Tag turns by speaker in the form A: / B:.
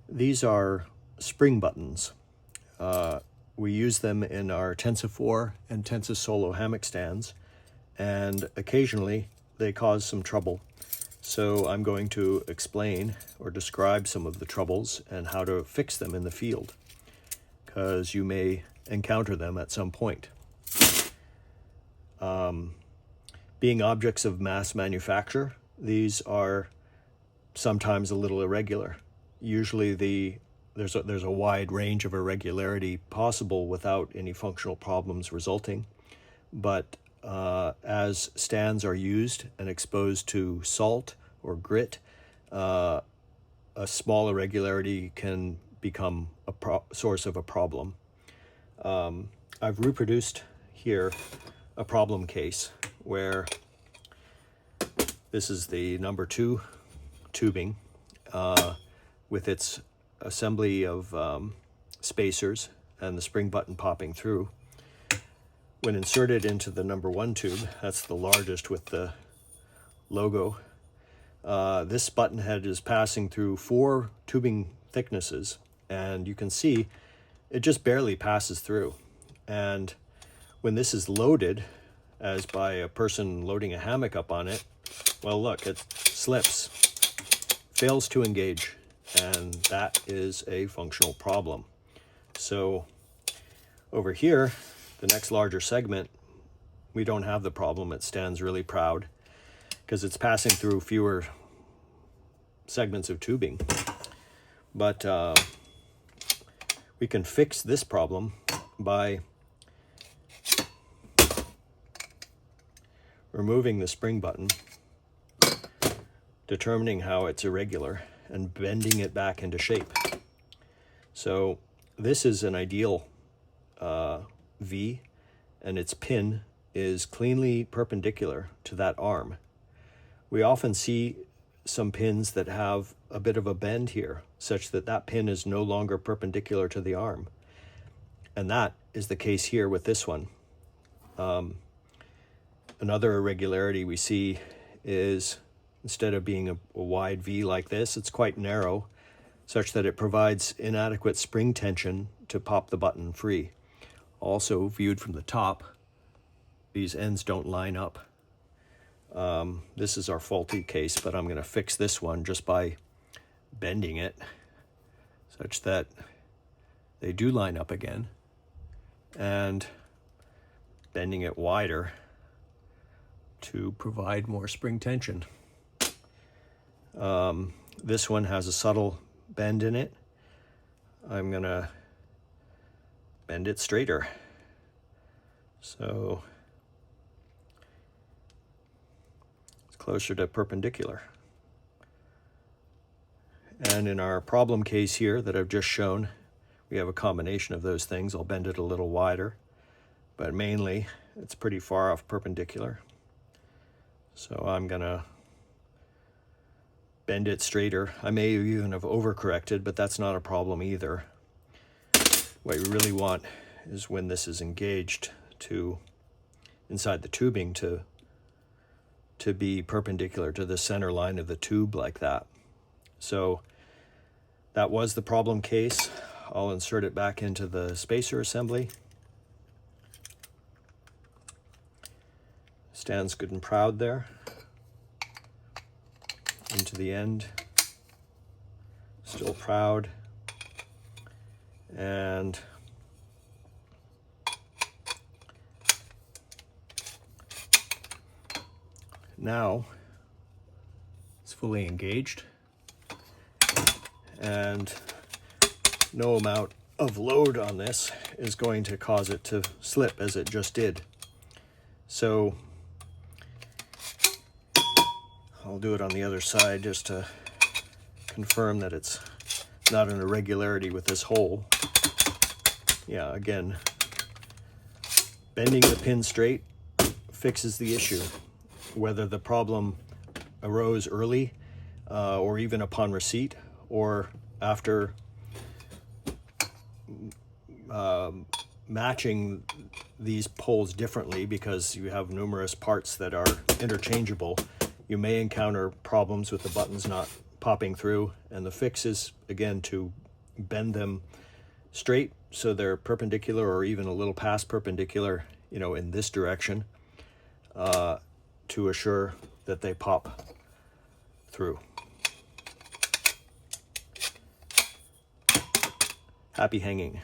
A: These are spring buttons. We use them in our Tensa4 and Tensa Solo hammock stands, and occasionally they cause some trouble. So I'm going to explain or describe some of the troubles and how to fix them in the field, because you may encounter them at some point. Being objects of mass manufacture, these are sometimes a little irregular. Usually there's a wide range of irregularity possible without any functional problems resulting. But as stands are used and exposed to salt or grit, a small irregularity can become a source of a problem. I've reproduced here a problem case where this is the number 2 tubing with its assembly of spacers and the spring button popping through. When inserted into the number 1 tube, that's the largest with the logo, this button head is passing through 4 tubing thicknesses, and you can see it just barely passes through. And when this is loaded, as by a person loading a hammock up on it, well, look, it slips, fails to engage, and that is a functional problem. So over here, the next larger segment, we don't have the problem. It stands really proud because it's passing through fewer segments of tubing. But we can fix this problem by removing the spring button, determining how it's irregular, and bending it back into shape. So this is an ideal V, and its pin is cleanly perpendicular to that arm. We often see some pins that have a bit of a bend here, such that that pin is no longer perpendicular to the arm. And that is the case here with this one. Another irregularity we see is, instead of being a wide V like this, it's quite narrow, such that it provides inadequate spring tension to pop the button free. Also, viewed from the top, these ends don't line up. This is our faulty case, but I'm going to fix this one just by bending it such that they do line up again, and bending it wider to provide more spring tension. This one has a subtle bend in it. I'm going to bend it straighter. So it's closer to perpendicular. And in our problem case here that I've just shown, we have a combination of those things. I'll bend it a little wider, but mainly it's pretty far off perpendicular. So I'm going to bend it straighter. I may even have overcorrected, but that's not a problem either. What we really want is when this is engaged to inside the tubing to be perpendicular to the center line of the tube like that. So that was the problem case. I'll insert it back into the spacer assembly. Stands good and proud there. Into the end. Still proud. And now it's fully engaged, and no amount of load on this is going to cause it to slip as it just did. So I'll do it on the other side just to confirm that it's not an irregularity with this hole. Yeah, again, bending the pin straight fixes the issue. Whether the problem arose early or even upon receipt, or after matching these poles differently, because you have numerous parts that are interchangeable, you may encounter problems with the buttons not popping through, and the fix is, again, to bend them straight so they're perpendicular or even a little past perpendicular, in this direction, to assure that they pop through. Happy hanging.